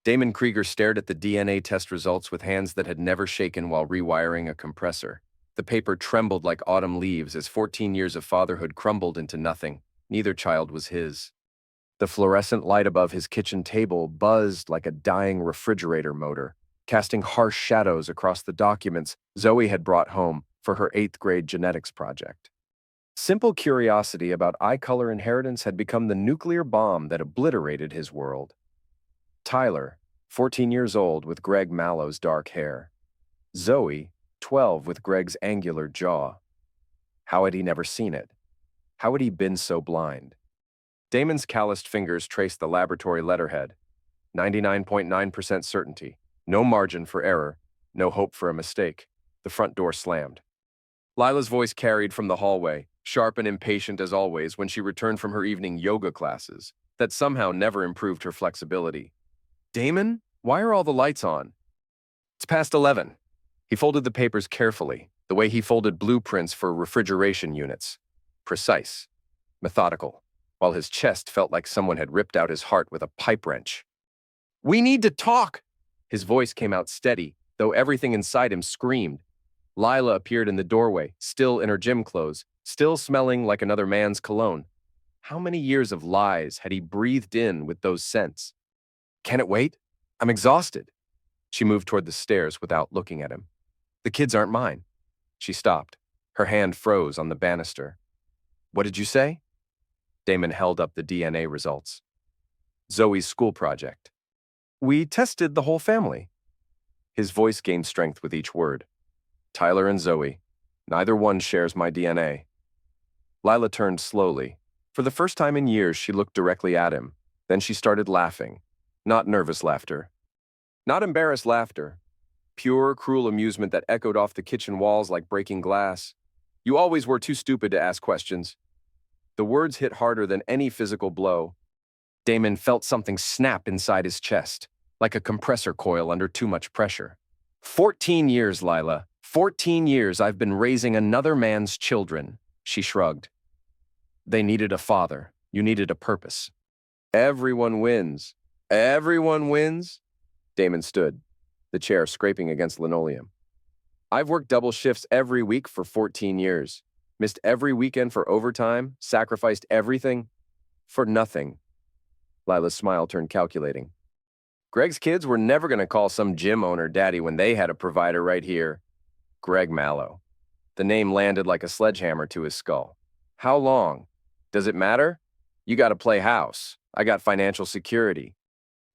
Damon Krieger stared at the DNA test results with hands that had never shaken while rewiring a compressor. The paper trembled like autumn leaves as 14 years of fatherhood crumbled into nothing. Neither child was his. The fluorescent light above his kitchen table buzzed like a dying refrigerator motor, casting harsh shadows across the documents Zoe had brought home for her 8th grade genetics project. Simple curiosity about eye color inheritance had become the nuclear bomb that obliterated his world. Tyler, 14 years old with Greg Mallow's dark hair. Zoe, 12 with Greg's angular jaw. How had he never seen it? How had he been so blind? Damon's calloused fingers traced the laboratory letterhead. 99.9% certainty. No margin for error. No hope for a mistake. The front door slammed. Lila's voice carried from the hallway, sharp and impatient as always when she returned from her evening yoga classes, that somehow never improved her flexibility. Damon, why are all the lights on? It's past 11. He folded the papers carefully, the way he folded blueprints for refrigeration units. Precise. Methodical. While his chest felt like someone had ripped out his heart with a pipe wrench. We need to talk! His voice came out steady, though everything inside him screamed. Lila appeared in the doorway, still in her gym clothes, still smelling like another man's cologne. How many years of lies had he breathed in with those scents? Can it wait? I'm exhausted. She moved toward the stairs without looking at him. The kids aren't mine. She stopped. Her hand froze on the banister. What did you say? Damon held up the DNA results. Zoe's school project. We tested the whole family. His voice gained strength with each word. Tyler and Zoe. Neither one shares my DNA. Lila turned slowly. For the first time in years, she looked directly at him. Then she started laughing. Not nervous laughter. Not embarrassed laughter. Pure, cruel amusement that echoed off the kitchen walls like breaking glass. You always were too stupid to ask questions. The words hit harder than any physical blow. Damon felt something snap inside his chest, like a compressor coil under too much pressure. 14 years, Lila. 14 years I've been raising another man's children, she shrugged. They needed a father. You needed a purpose. Everyone wins. Everyone wins? Damon stood, the chair scraping against linoleum. I've worked double shifts every week for 14 years. Missed every weekend for overtime, sacrificed everything for nothing. Lila's smile turned calculating. Greg's kids were never going to call some gym owner daddy when they had a provider right here. Greg Mallow. The name landed like a sledgehammer to his skull. How long? Does it matter? You got to play house. I got financial security.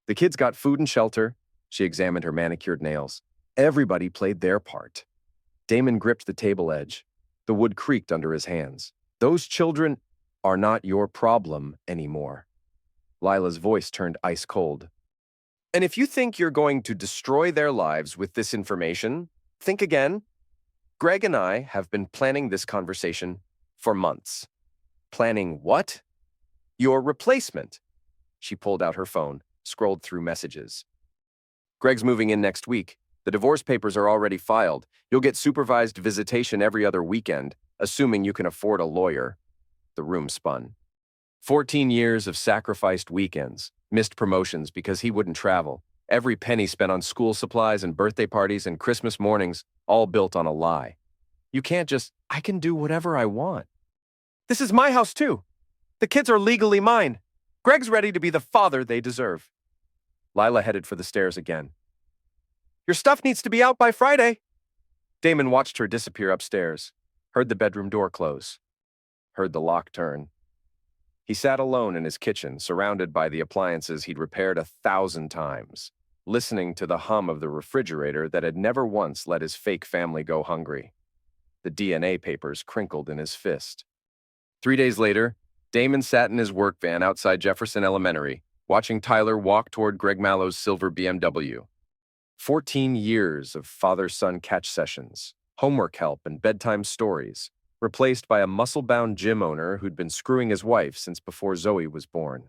The kids got food and shelter. She examined her manicured nails. Everybody played their part. Damon gripped the table edge. The wood creaked under his hands. Those children are not your problem anymore. Lila's voice turned ice cold. And if you think you're going to destroy their lives with this information, think again. Greg and I have been planning this conversation for months. Planning what? Your replacement. She pulled out her phone, scrolled through messages. Greg's moving in next week. The divorce papers are already filed. You'll get supervised visitation every other weekend, assuming you can afford a lawyer. The room spun. 14 years of sacrificed weekends, missed promotions because he wouldn't travel, every penny spent on school supplies and birthday parties and Christmas mornings, all built on a lie. You can't just, I can do whatever I want. This is my house too. The kids are legally mine. Greg's ready to be the father they deserve. Lila headed for the stairs again. Your stuff needs to be out by Friday. Damon watched her disappear upstairs, heard the bedroom door close, heard the lock turn. He sat alone in his kitchen, surrounded by the appliances he'd repaired 1,000 times, listening to the hum of the refrigerator that had never once let his fake family go hungry. The DNA papers crinkled in his fist. 3 days later, Damon sat in his work van outside Jefferson Elementary, watching Tyler walk toward Greg Mallow's silver BMW. 14 years of father-son catch sessions, homework help, and bedtime stories, replaced by a muscle-bound gym owner who'd been screwing his wife since before Zoe was born.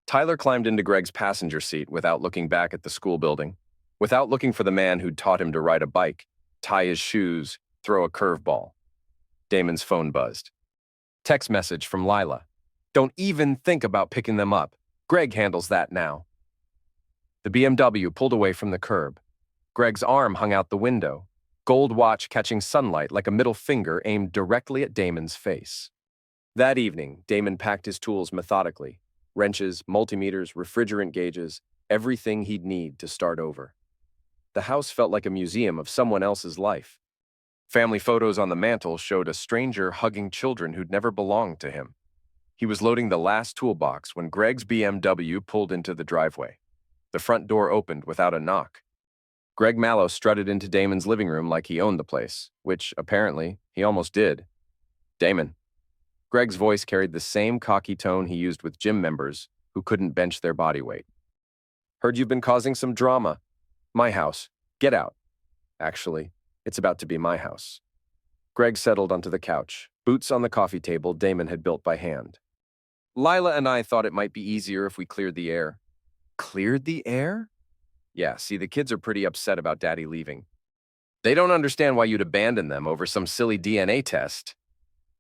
Tyler climbed into Greg's passenger seat without looking back at the school building, without looking for the man who'd taught him to ride a bike, tie his shoes, throw a curveball. Damon's phone buzzed. Text message from Lila. Don't even think about picking them up. Greg handles that now. The BMW pulled away from the curb. Greg's arm hung out the window, gold watch catching sunlight like a middle finger aimed directly at Damon's face. That evening, Damon packed his tools methodically. Wrenches, multimeters, refrigerant gauges, everything he'd need to start over. The house felt like a museum of someone else's life. Family photos on the mantel showed a stranger hugging children who'd never belonged to him. He was loading the last toolbox when Greg's BMW pulled into the driveway. The front door opened without a knock. Greg Mallow strutted into Damon's living room like he owned the place, which, apparently, he almost did. "Damon." Greg's voice carried the same cocky tone he used with gym members who couldn't bench their body weight. "Heard you've been causing some drama. My house. Get out." "Actually, it's about to be my house." Greg settled onto the couch, boots on the coffee table Damon had built by hand. "Lila and I thought it might be easier if we cleared the air." "Cleared the air?" "Yeah, see, the kids are pretty upset about Daddy leaving. They don't understand why you'd abandon them over some silly DNA test."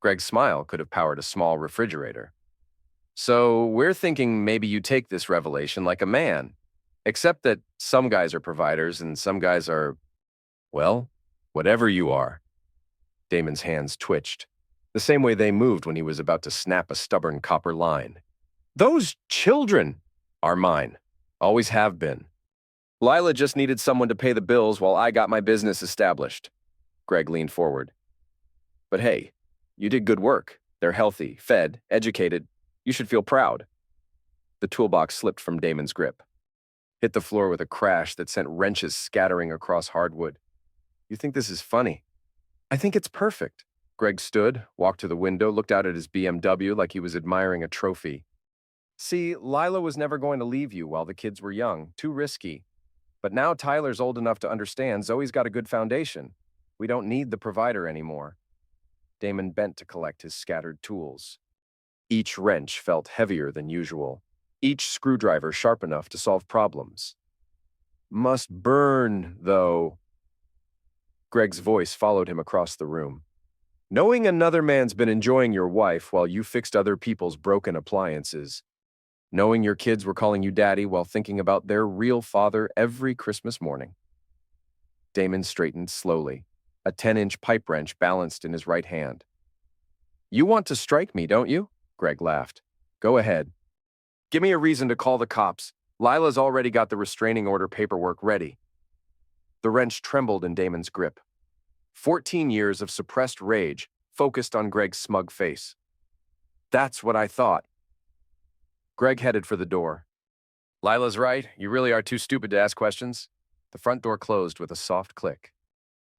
Greg's smile could have powered a small refrigerator. "So we're thinking maybe you take this revelation like a man, except that some guys are providers and some guys are, well, whatever you are." Damon's hands twitched, the same way they moved when he was about to snap a stubborn copper line. "Those children are mine. Always have been. Lila just needed someone to pay the bills while I got my business established." Greg leaned forward. "But hey, you did good work. They're healthy, fed, educated. You should feel proud." The toolbox slipped from Damon's grip, hit the floor with a crash that sent wrenches scattering across hardwood. "You think this is funny?" "I think it's perfect." Greg stood, walked to the window, looked out at his BMW like he was admiring a trophy. "See, Lila was never going to leave you while the kids were young. Too risky. But now Tyler's old enough to understand Zoe's got a good foundation. We don't need the provider anymore." Damon bent to collect his scattered tools. Each wrench felt heavier than usual, each screwdriver sharp enough to solve problems. "Must burn, though." Greg's voice followed him across the room. "Knowing another man's been enjoying your wife while you fixed other people's broken appliances. Knowing your kids were calling you daddy while thinking about their real father every Christmas morning." Damon straightened slowly, a 10-inch pipe wrench balanced in his right hand. "You want to strike me, don't you?" Greg laughed. "Go ahead. Give me a reason to call the cops. Lila's already got the restraining order paperwork ready." The wrench trembled in Damon's grip. 14 years of suppressed rage focused on Greg's smug face. "That's what I thought." Greg headed for the door. "Lila's right. You really are too stupid to ask questions." The front door closed with a soft click.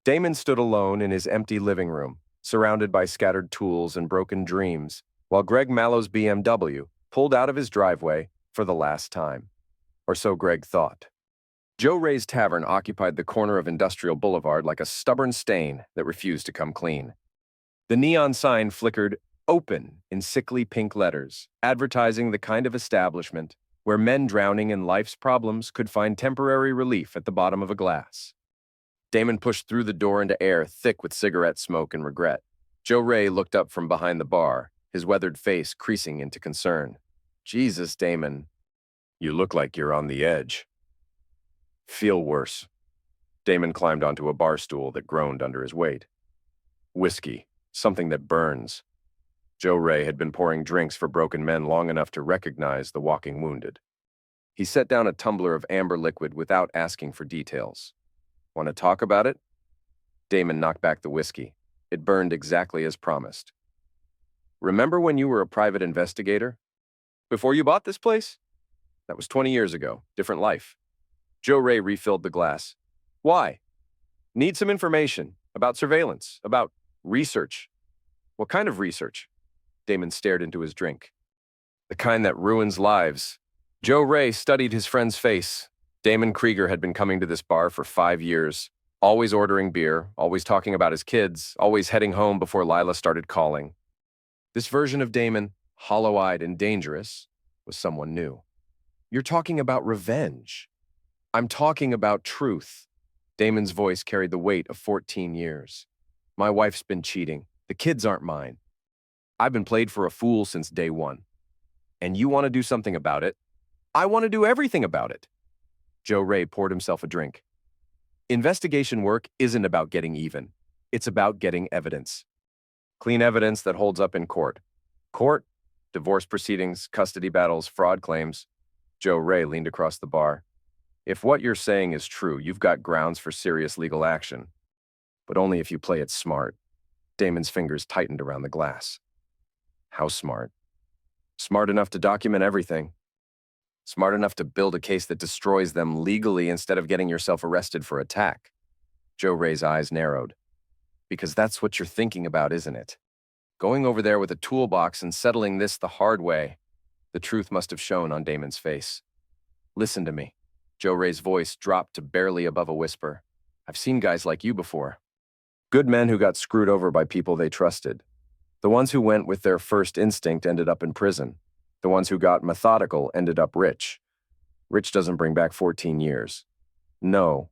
Damon stood alone in his empty living room, surrounded by scattered tools and broken dreams, while Greg Mallow's BMW pulled out of his driveway for the last time. Or so Greg thought. Joe Ray's Tavern occupied the corner of Industrial Boulevard like a stubborn stain that refused to come clean. The neon sign flickered "Open" in sickly pink letters, advertising the kind of establishment where men drowning in life's problems could find temporary relief at the bottom of a glass. Damon pushed through the door into air thick with cigarette smoke and regret. Joe Ray looked up from behind the bar, his weathered face creasing into concern. "Jesus, Damon, you look like you're on the edge." "Feel worse." Damon climbed onto a bar stool that groaned under his weight. "Whiskey, something that burns." Joe Ray had been pouring drinks for broken men long enough to recognize the walking wounded. He set down a tumbler of amber liquid without asking for details. "Want to talk about it?" Damon knocked back the whiskey. It burned exactly as promised. "Remember when you were a private investigator? Before you bought this place? That was 20 years ago. Different life." Joe Ray refilled the glass. "Why?" "Need some information about surveillance, about research." "What kind of research?" Damon stared into his drink. "The kind that ruins lives." Joe Ray studied his friend's face. Damon Krieger had been coming to this bar for 5 years, always ordering beer, always talking about his kids, always heading home before Lila started calling. This version of Damon, hollow-eyed and dangerous, was someone new. "You're talking about revenge." "I'm talking about truth." Damon's voice carried the weight of 14 years. "My wife's been cheating. The kids aren't mine. I've been played for a fool since day one. And you want to do something about it? I want to do everything about it." Joe Ray poured himself a drink. Investigation work isn't about getting even. It's about getting evidence. Clean evidence that holds up in court. Court, divorce proceedings, custody battles, fraud claims. Joe Ray leaned across the bar. If what you're saying is true, you've got grounds for serious legal action. But only if you play it smart. Damon's fingers tightened around the glass. How smart? Smart enough to document everything. Smart enough to build a case that destroys them legally instead of getting yourself arrested for attack. Joe Ray's eyes narrowed. Because that's what you're thinking about, isn't it? Going over there with a toolbox and settling this the hard way. The truth must have shown on Damon's face. Listen to me. Joe Ray's voice dropped to barely above a whisper. I've seen guys like you before. Good men who got screwed over by people they trusted. The ones who went with their first instinct ended up in prison. The ones who got methodical ended up rich. Rich doesn't bring back 14 years. No.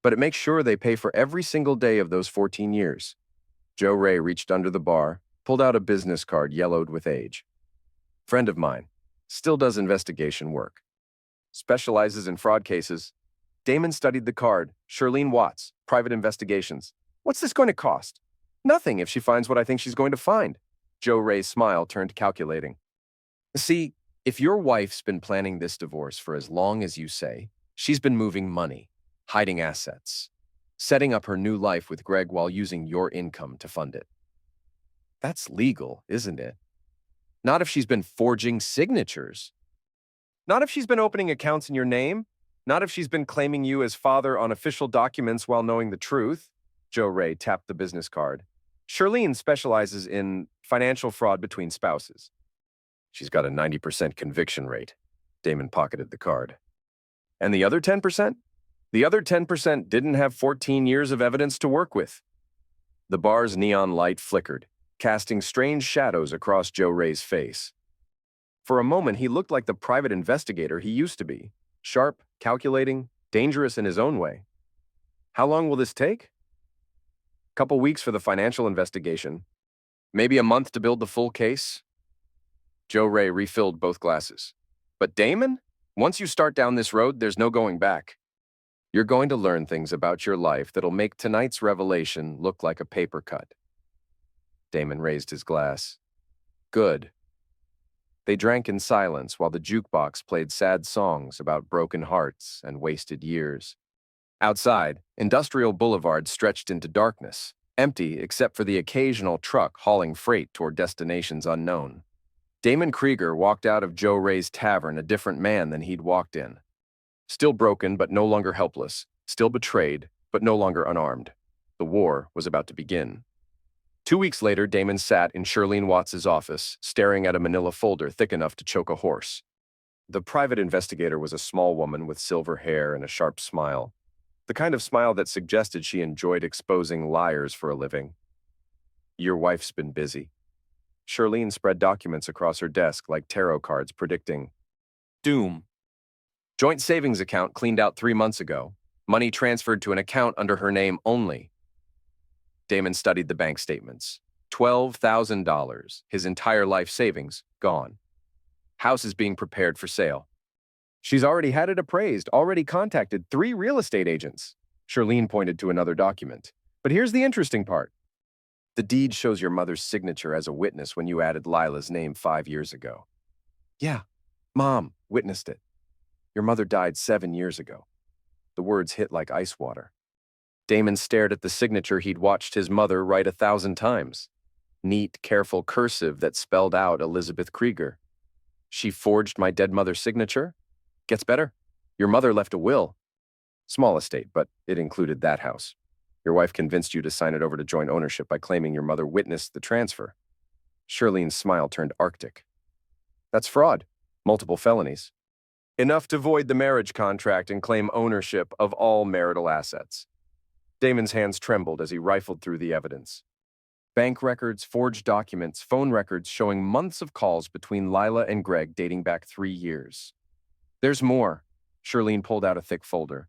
But it makes sure they pay for every single day of those 14 years. Joe Ray reached under the bar, pulled out a business card yellowed with age. Friend of mine. Still does investigation work. Specializes in fraud cases. Damon studied the card. Shirlene Watts, private investigations. What's this going to cost? Nothing if she finds what I think she's going to find. Joe Ray's smile turned calculating. See, if your wife's been planning this divorce for as long as you say, she's been moving money, hiding assets, setting up her new life with Greg while using your income to fund it. That's legal, isn't it? Not if she's been forging signatures. Not if she's been opening accounts in your name. Not if she's been claiming you as father on official documents while knowing the truth. Joe Ray tapped the business card. Shirlene specializes in financial fraud between spouses. She's got a 90% conviction rate. Damon pocketed the card. And the other 10%? The other 10% didn't have 14 years of evidence to work with. The bar's neon light flickered, casting strange shadows across Joe Ray's face. For a moment, he looked like the private investigator he used to be. Sharp, calculating, dangerous in his own way. How long will this take? Couple weeks for the financial investigation. Maybe a month to build the full case. Joe Ray refilled both glasses. But Damon? Once you start down this road, there's no going back. You're going to learn things about your life that'll make tonight's revelation look like a paper cut. Damon raised his glass. Good. They drank in silence while the jukebox played sad songs about broken hearts and wasted years. Outside, Industrial Boulevard stretched into darkness, empty except for the occasional truck hauling freight toward destinations unknown. Damon Krieger walked out of Joe Ray's tavern a different man than he'd walked in. Still broken, but no longer helpless. Still betrayed, but no longer unarmed. The war was about to begin. 2 weeks later, Damon sat in Shirlene Watts' office, staring at a manila folder thick enough to choke a horse. The private investigator was a small woman with silver hair and a sharp smile. The kind of smile that suggested she enjoyed exposing liars for a living. Your wife's been busy. Shirlene spread documents across her desk like tarot cards predicting doom. Joint savings account cleaned out 3 months ago. Money transferred to an account under her name only. Damon studied the bank statements. $12,000, his entire life savings, gone. House is being prepared for sale. She's already had it appraised, already contacted 3 real estate agents. Shirlene pointed to another document. But here's the interesting part. The deed shows your mother's signature as a witness when you added Lila's name 5 years ago. Yeah, Mom witnessed it. Your mother died 7 years ago. The words hit like ice water. Damon stared at the signature he'd watched his mother write 1,000 times. Neat, careful cursive that spelled out Elizabeth Krieger. She forged my dead mother's signature? Gets better. Your mother left a will. Small estate, but it included that house. Your wife convinced you to sign it over to joint ownership by claiming your mother witnessed the transfer. Shirlene's smile turned arctic. That's fraud. Multiple felonies. Enough to void the marriage contract and claim ownership of all marital assets. Damon's hands trembled as he rifled through the evidence. Bank records, forged documents, phone records showing months of calls between Lila and Greg dating back 3 years. There's more. Shirlene pulled out a thick folder.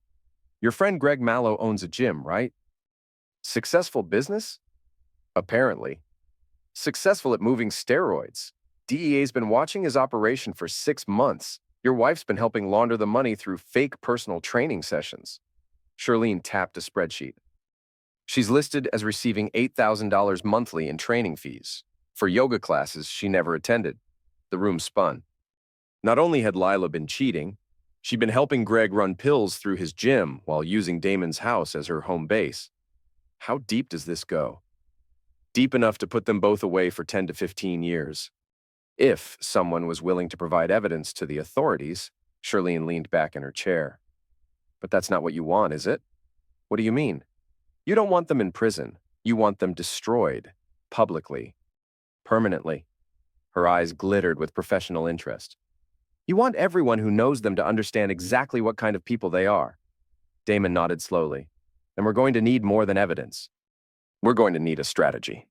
Your friend Greg Mallow owns a gym, right? Successful business? Apparently. Successful at moving steroids. DEA's been watching his operation for 6 months. Your wife's been helping launder the money through fake personal training sessions. Charlene tapped a spreadsheet. She's listed as receiving $8,000 monthly in training fees for yoga classes she never attended. The room spun. Not only had Lila been cheating, she'd been helping Greg run pills through his gym while using Damon's house as her home base. How deep does this go? Deep enough to put them both away for 10 to 15 years. If someone was willing to provide evidence to the authorities, Charlene leaned back in her chair. But that's not what you want, is it? What do you mean? You don't want them in prison. You want them destroyed, publicly, permanently. Her eyes glittered with professional interest. You want everyone who knows them to understand exactly what kind of people they are. Damon nodded slowly. And we're going to need more than evidence. We're going to need a strategy.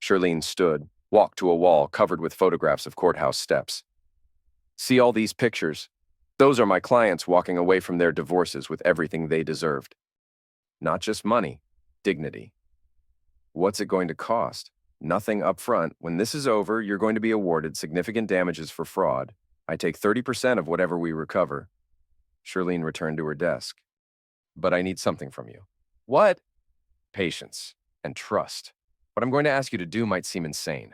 Charlene stood, walked to a wall covered with photographs of courthouse steps. See all these pictures? Those are my clients walking away from their divorces with everything they deserved. Not just money, dignity. What's it going to cost? Nothing up front. When this is over, you're going to be awarded significant damages for fraud. I take 30% of whatever we recover. Charlene returned to her desk. But I need something from you. What? Patience and trust. What I'm going to ask you to do might seem insane.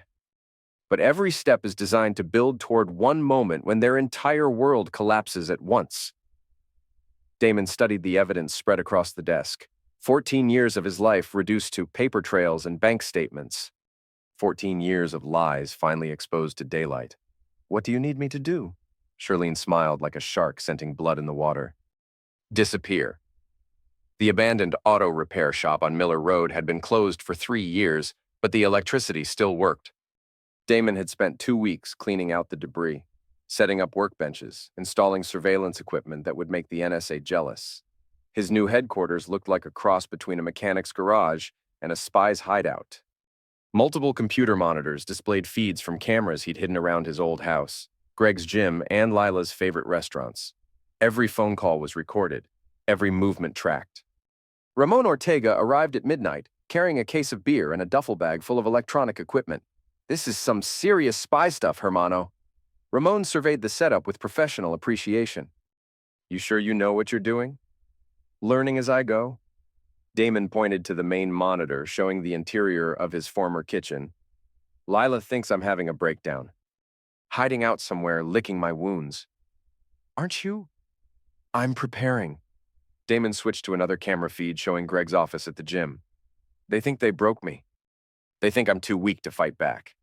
But every step is designed to build toward one moment when their entire world collapses at once. Damon studied the evidence spread across the desk. 14 years of his life reduced to paper trails and bank statements. 14 years of lies finally exposed to daylight. What do you need me to do? Charlene smiled like a shark scenting blood in the water. Disappear. The abandoned auto repair shop on Miller Road had been closed for 3 years, but the electricity still worked. Damon had spent 2 weeks cleaning out the debris, setting up workbenches, installing surveillance equipment that would make the NSA jealous. His new headquarters looked like a cross between a mechanic's garage and a spy's hideout. Multiple computer monitors displayed feeds from cameras he'd hidden around his old house, Greg's gym, and Lila's favorite restaurants. Every phone call was recorded, every movement tracked. Ramon Ortega arrived at midnight, carrying a case of beer and a duffel bag full of electronic equipment. This is some serious spy stuff, Hermano. Ramon surveyed the setup with professional appreciation. You sure you know what you're doing? Learning as I go? Damon pointed to the main monitor showing the interior of his former kitchen. Lila thinks I'm having a breakdown. Hiding out somewhere, licking my wounds. Aren't you? I'm preparing. Damon switched to another camera feed showing Greg's office at the gym. They think they broke me. They think I'm too weak to fight back.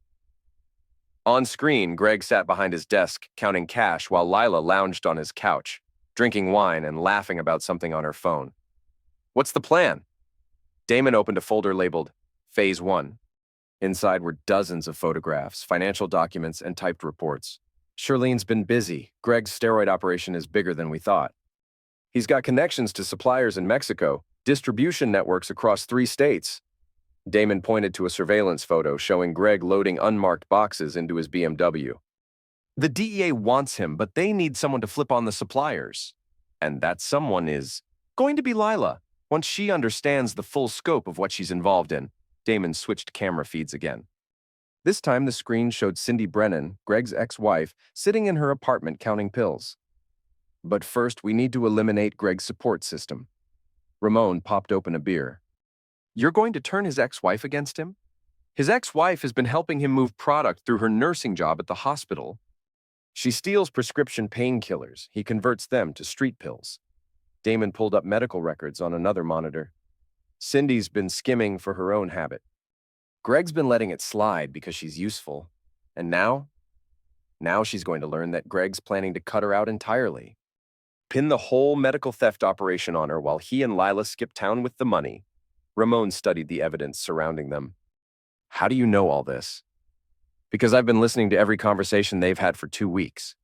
On screen, Greg sat behind his desk, counting cash while Lila lounged on his couch, drinking wine and laughing about something on her phone. What's the plan? Damon opened a folder labeled Phase 1. Inside were dozens of photographs, financial documents, and typed reports. Charlene's been busy. Greg's steroid operation is bigger than we thought. He's got connections to suppliers in Mexico, distribution networks across 3 states. Damon pointed to a surveillance photo showing Greg loading unmarked boxes into his BMW. The DEA wants him, but they need someone to flip on the suppliers. And that someone is going to be Lila. Once she understands the full scope of what she's involved in, Damon switched camera feeds again. This time the screen showed Cindy Brennan, Greg's ex-wife, sitting in her apartment counting pills. But first, we need to eliminate Greg's support system. Ramon popped open a beer. You're going to turn his ex-wife against him? His ex-wife has been helping him move product through her nursing job at the hospital. She steals prescription painkillers. He converts them to street pills. Damon pulled up medical records on another monitor. Cindy's been skimming for her own habit. Greg's been letting it slide because she's useful. And now she's going to learn that Greg's planning to cut her out entirely. Pin the whole medical theft operation on her while he and Lila skip town with the money. Ramon studied the evidence surrounding them. How do you know all this? Because I've been listening to every conversation they've had for 2 weeks.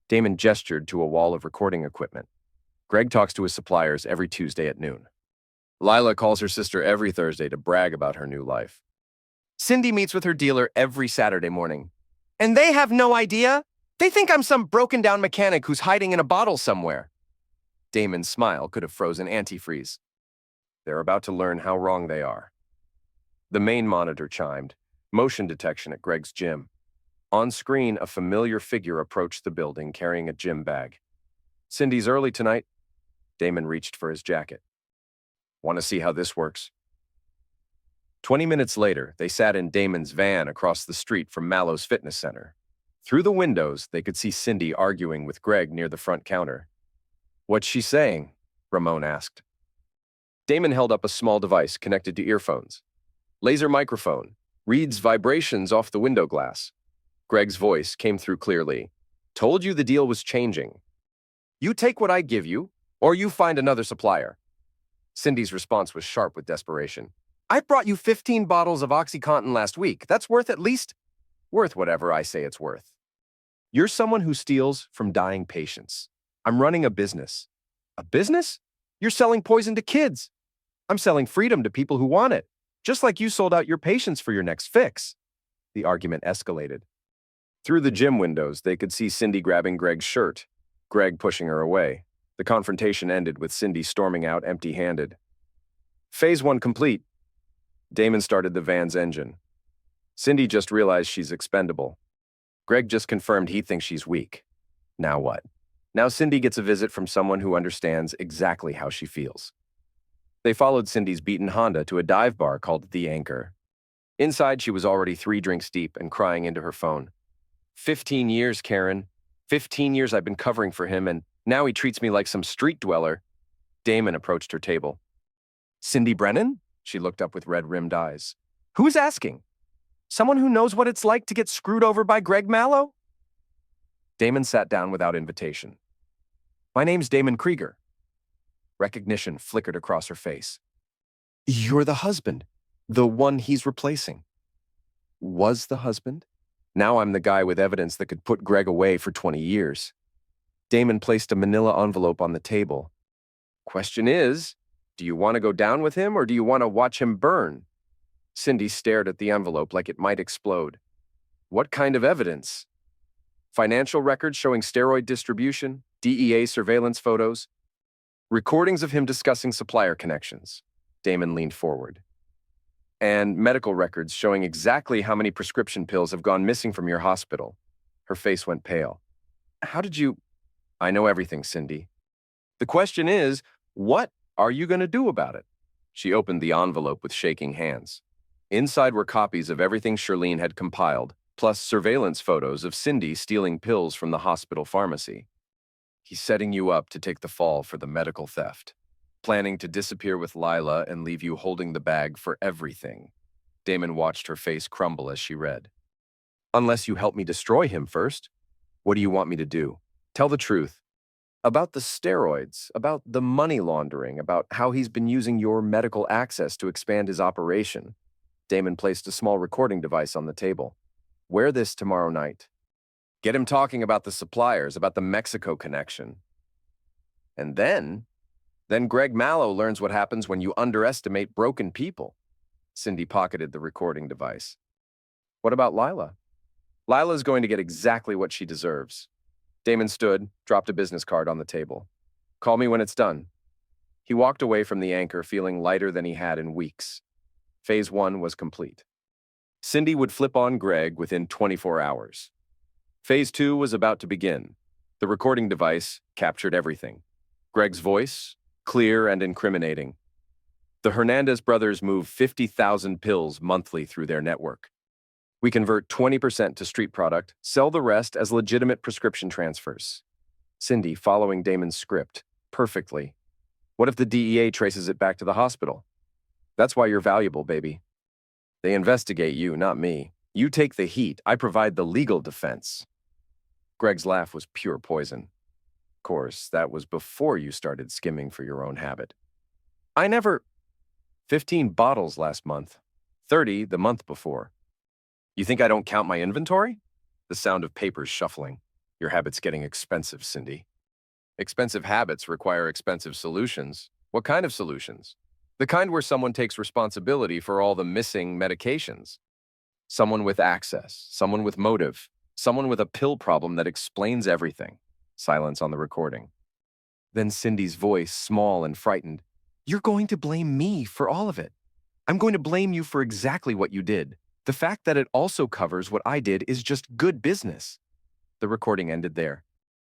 Damon gestured to a wall of recording equipment. Greg talks to his suppliers every Tuesday at noon. Lila calls her sister every Thursday to brag about her new life. Cindy meets with her dealer every Saturday morning. And they have no idea? They think I'm some broken-down mechanic who's hiding in a bottle somewhere. Damon's smile could have frozen antifreeze. They're about to learn how wrong they are. The main monitor chimed. Motion detection at Greg's gym. On screen, a familiar figure approached the building carrying a gym bag. "Cindy's early tonight." Damon reached for his jacket. "Want to see how this works?" 20 minutes later, they sat in Damon's van across the street from Mallow's fitness center. Through the windows, they could see Cindy arguing with Greg near the front counter. "What's she saying?" Ramon asked. Damon held up a small device connected to earphones. "Laser microphone. Reads vibrations off the window glass." Greg's voice came through clearly. "Told you the deal was changing. You take what I give you, or you find another supplier." Cindy's response was sharp with desperation. "I brought you 15 bottles of OxyContin last week. That's worth at least—" "Worth whatever I say it's worth. You're someone who steals from dying patients. I'm running a business." "A business? You're selling poison to kids." "I'm selling freedom to people who want it, just like you sold out your patients for your next fix." The argument escalated. Through the gym windows, they could see Cindy grabbing Greg's shirt, Greg pushing her away. The confrontation ended with Cindy storming out empty-handed. Phase 1 complete. Damon started the van's engine. Cindy just realized she's expendable. Greg just confirmed he thinks she's weak. Now what? Now Cindy gets a visit from someone who understands exactly how she feels. They followed Cindy's beaten Honda to a dive bar called The Anchor. Inside, she was already 3 drinks deep and crying into her phone. 15 years, Karen. 15 years I've been covering for him, and now he treats me like some street dweller. Damon approached her table. "Cindy Brennan?" She looked up with red-rimmed eyes. "Who's asking? Someone who knows what it's like to get screwed over by Greg Mallow?" Damon sat down without invitation. "My name's Damon Krieger." Recognition flickered across her face. "You're the husband. The one he's replacing." "Was the husband? Now I'm the guy with evidence that could put Greg away for 20 years. Damon placed a manila envelope on the table. "Question is, do you want to go down with him or do you want to watch him burn?" Cindy stared at the envelope like it might explode. "What kind of evidence?" "Financial records showing steroid distribution, DEA surveillance photos, recordings of him discussing supplier connections." Damon leaned forward. "And medical records showing exactly how many prescription pills have gone missing from your hospital." Her face went pale. "How did you—" "I know everything, Cindy. The question is, what are you going to do about it?" She opened the envelope with shaking hands. Inside were copies of everything Shirlene had compiled, plus surveillance photos of Cindy stealing pills from the hospital pharmacy. "He's setting you up to take the fall for the medical theft. Planning to disappear with Lila and leave you holding the bag for everything." Damon watched her face crumble as she read. "Unless you help me destroy him first. What do you want me to do? Tell the truth. About the steroids, about the money laundering, about how he's been using your medical access to expand his operation." Damon placed a small recording device on the table. "Wear this tomorrow night. Get him talking about the suppliers, about the Mexico connection. And then Greg Mallow learns what happens when you underestimate broken people." Cindy pocketed the recording device. "What about Lila?" "Lila's going to get exactly what she deserves." Damon stood, dropped a business card on the table. "Call me when it's done." He walked away from the Anchor feeling lighter than he had in weeks. Phase 1 was complete. Cindy would flip on Greg within 24 hours. Phase 2 was about to begin. The recording device captured everything. Greg's voice, clear and incriminating. The Hernandez brothers move 50,000 pills monthly through their network. "We convert 20% to street product, sell the rest as legitimate prescription transfers." Cindy following Damon's script perfectly. "What if the DEA traces it back to the hospital?" "That's why you're valuable, baby. They investigate you, not me. You take the heat, I provide the legal defense." Greg's laugh was pure poison. "Of course, that was before you started skimming for your own habit." "I never—" 15 bottles last month. 30 the month before." "You think I don't count my inventory?" The sound of papers shuffling. "Your habit's getting expensive, Cindy." "Expensive habits require expensive solutions." "What kind of solutions?" "The kind where someone takes responsibility for all the missing medications. Someone with access, someone with motive, someone with a pill problem that explains everything." Silence on the recording. Then Cindy's voice, small and frightened. "You're going to blame me for all of it. I'm going to blame you for exactly what you did. The fact that it also covers what I did is just good business. The recording ended there.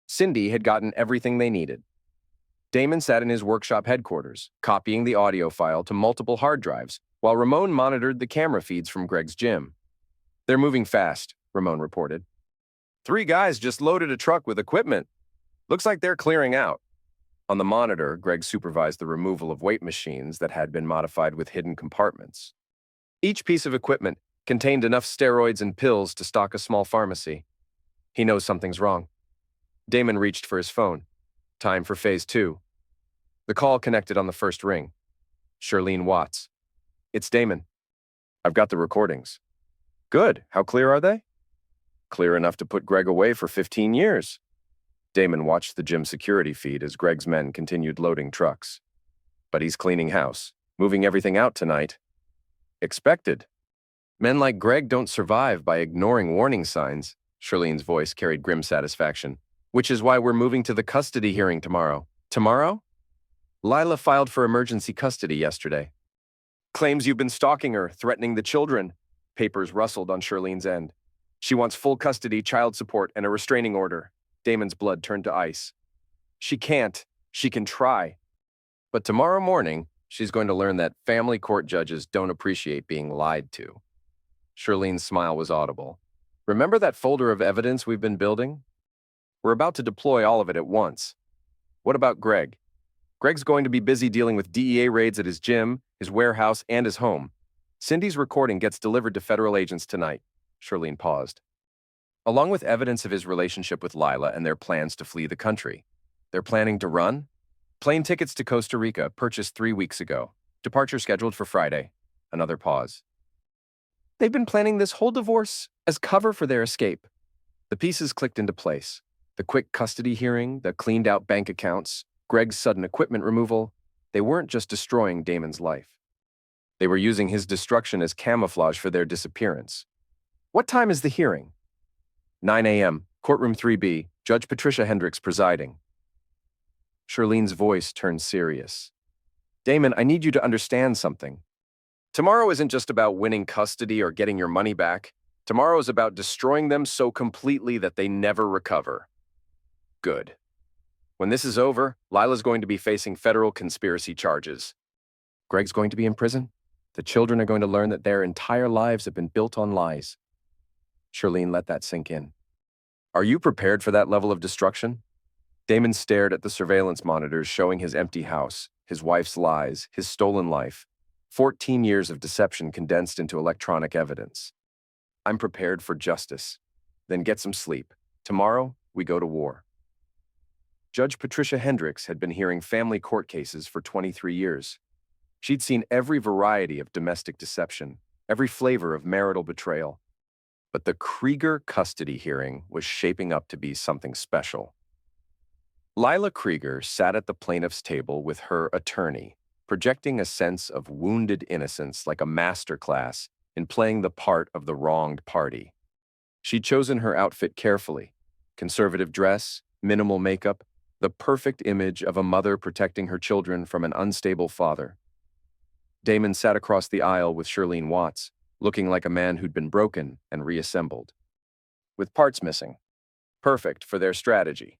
Cindy had gotten everything they needed. Damon sat in his workshop headquarters, copying the audio file to multiple hard drives, while Ramon monitored the camera feeds from Greg's gym. "They're moving fast," Ramon reported. "3 guys just loaded a truck with equipment. Looks like they're clearing out." On the monitor, Greg supervised the removal of weight machines that had been modified with hidden compartments. Each piece of equipment contained enough steroids and pills to stock a small pharmacy. He knows something's wrong. Damon reached for his phone. Time for phase 2. The call connected on the first ring. Shirlene Watts. "It's Damon. I've got the recordings." "Good. How clear are they?" "Clear enough to put Greg away for 15 years. Damon watched the gym security feed as Greg's men continued loading trucks. "But he's cleaning house, moving everything out tonight." "Expected. Men like Greg don't survive by ignoring warning signs." Shirlene's voice carried grim satisfaction. "Which is why we're moving to the custody hearing tomorrow." "Tomorrow?" "Lila filed for emergency custody yesterday. Claims you've been stalking her, threatening the children." Papers rustled on Shirlene's end. "She wants full custody, child support, and a restraining order." Damon's blood turned to ice. "She can't. She can try. But tomorrow morning, she's going to learn that family court judges don't appreciate being lied to." Shirlene's smile was audible. "Remember that folder of evidence we've been building? We're about to deploy all of it at once. What about Greg? Greg's going to be busy dealing with DEA raids at his gym, his warehouse, and his home. Cindy's recording gets delivered to federal agents tonight." Shirlene paused. "Along with evidence of his relationship with Lila and their plans to flee the country. They're planning to run? Plane tickets to Costa Rica purchased 3 weeks ago. Departure scheduled for Friday." Another pause. "They've been planning this whole divorce as cover for their escape." The pieces clicked into place. The quick custody hearing, the cleaned-out bank accounts, Greg's sudden equipment removal. They weren't just destroying Damon's life. They were using his destruction as camouflage for their disappearance. "What time is the hearing?" 9 a.m., courtroom 3B, Judge Patricia Hendricks presiding. Shirlene's voice turned serious. "Damon, I need you to understand something. Tomorrow isn't just about winning custody or getting your money back. Tomorrow is about destroying them so completely that they never recover." "Good. When this is over, Lila's going to be facing federal conspiracy charges. Greg's going to be in prison. The children are going to learn that their entire lives have been built on lies." Shirlene let that sink in. "Are you prepared for that level of destruction?" Damon stared at the surveillance monitors showing his empty house, his wife's lies, his stolen life. 14 years of deception condensed into electronic evidence. "I'm prepared for justice." "Then get some sleep. Tomorrow, we go to war." Judge Patricia Hendricks had been hearing family court cases for 23 years. She'd seen every variety of domestic deception, every flavor of marital betrayal. But the Krieger custody hearing was shaping up to be something special. Lila Krieger sat at the plaintiff's table with her attorney, projecting a sense of wounded innocence like a masterclass in playing the part of the wronged party. She'd chosen her outfit carefully: conservative dress, minimal makeup, the perfect image of a mother protecting her children from an unstable father. Damon sat across the aisle with Shirlene Watts, looking like a man who'd been broken and reassembled, with parts missing. Perfect for their strategy.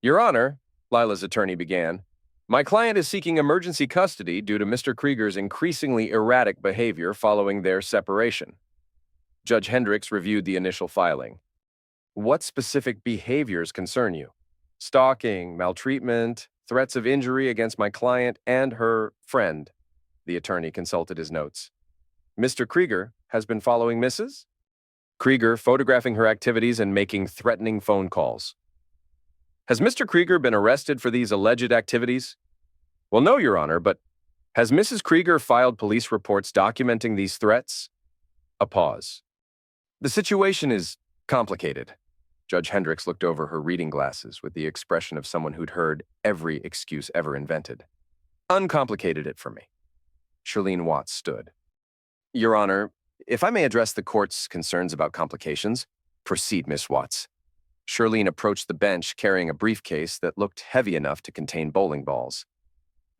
"Your Honor," Lila's attorney began, "my client is seeking emergency custody due to Mr. Krieger's increasingly erratic behavior following their separation." Judge Hendricks reviewed the initial filing. "What specific behaviors concern you?" "Stalking, maltreatment, threats of injury against my client and her friend." The attorney consulted his notes. "Mr. Krieger has been following Mrs. Krieger, photographing her activities and making threatening phone calls." "Has Mr. Krieger been arrested for these alleged activities?" "Well, no, Your Honor, but has Mrs. Krieger filed police reports documenting these threats?" A pause. "The situation is complicated." Judge Hendricks looked over her reading glasses with the expression of someone who'd heard every excuse ever invented. "Uncomplicated it for me." Shirlene Watts stood. "Your Honor, if I may address the court's concerns about complications." "Proceed, Miss Watts." Shirlene approached the bench carrying a briefcase that looked heavy enough to contain bowling balls.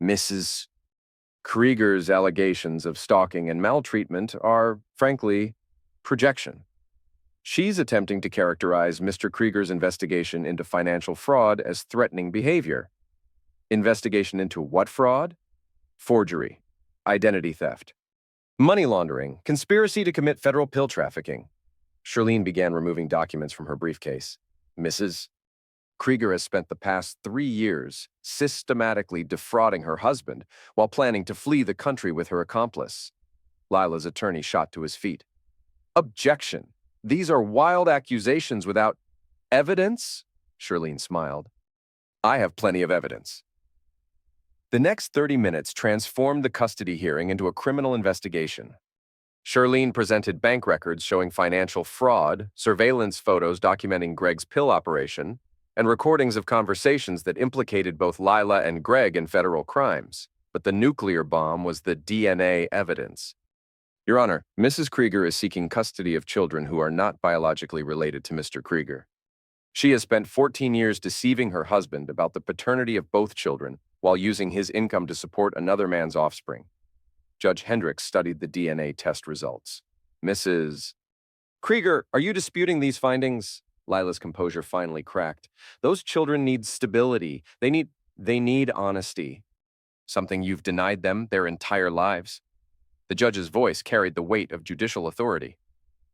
"Mrs. Krieger's allegations of stalking and maltreatment are, frankly, projection. She's attempting to characterize Mr. Krieger's investigation into financial fraud as threatening behavior. Investigation into what fraud? Forgery, identity theft, money laundering, conspiracy to commit federal pill trafficking. Shirlene began removing documents from her briefcase. Mrs. Krieger has spent the past 3 years systematically defrauding her husband while planning to flee the country with her accomplice. Lila's attorney shot to his feet. Objection. These are wild accusations without evidence? Shirlene smiled. I have plenty of evidence. The next 30 minutes transformed the custody hearing into a criminal investigation. Shirlene presented bank records showing financial fraud, surveillance photos documenting Greg's pill operation, and recordings of conversations that implicated both Lila and Greg in federal crimes. But the nuclear bomb was the DNA evidence. Your Honor, Mrs. Krieger is seeking custody of children who are not biologically related to Mr. Krieger. She has spent 14 years deceiving her husband about the paternity of both children while using his income to support another man's offspring. Judge Hendricks studied the DNA test results. Mrs. Krieger, are you disputing these findings? Lila's composure finally cracked. Those children need stability. They need honesty. Something you've denied them their entire lives. The judge's voice carried the weight of judicial authority.